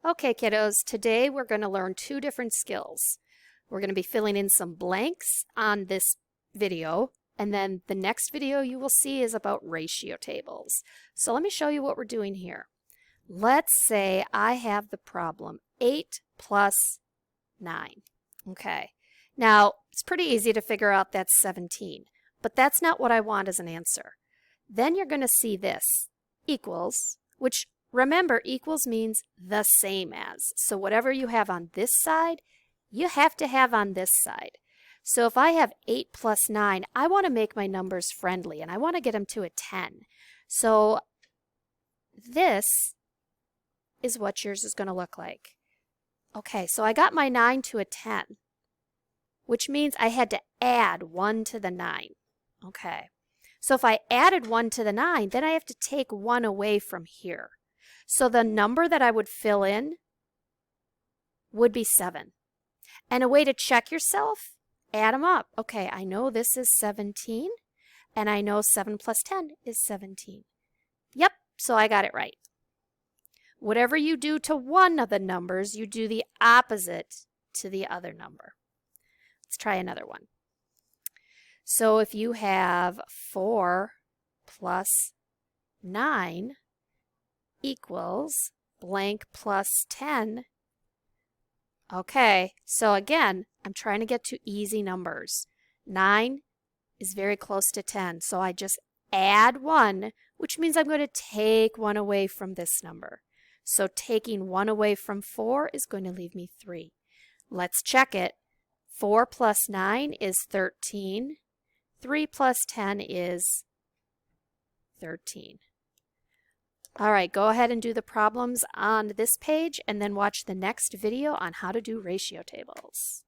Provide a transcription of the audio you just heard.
Okay, kiddos, today we're going to learn two different skills. We're going to be filling in some blanks on this video, and then the next video you will see is about ratio tables. So let me show you what we're doing here. Let's say I have the problem 8 plus 9. Okay, now it's pretty easy to figure out that's 17, but that's not what I want as an answer. Then you're going to see this, equals, which remember, equals means the same as. So whatever you have on this side, you have to have on this side. So if I have 8 plus 9, I want to make my numbers friendly, and I want to get them to a 10. So this is what yours is going to look like. Okay, so I got my 9 to a 10, which means I had to add 1 to the 9. Okay, so if I added 1 to the 9, then I have to take 1 away from here. So the number that I would fill in would be 7. And a way to check yourself, add them up. Okay, I know this is 17, and I know 7 plus 10 is 17. Yep, so I got it right. Whatever you do to one of the numbers, you do the opposite to the other number. Let's try another one. So if you have 4 plus 9 equals blank plus 10. Okay, so again, I'm trying to get to easy numbers. 9 is very close to 10, so I just add 1, which means I'm going to take 1 away from this number. So taking 1 away from 4 is going to leave me 3. Let's check it. 4 plus 9 is 13. 3 plus 10 is 13. All right, go ahead and do the problems on this page and then watch the next video on how to do ratio tables.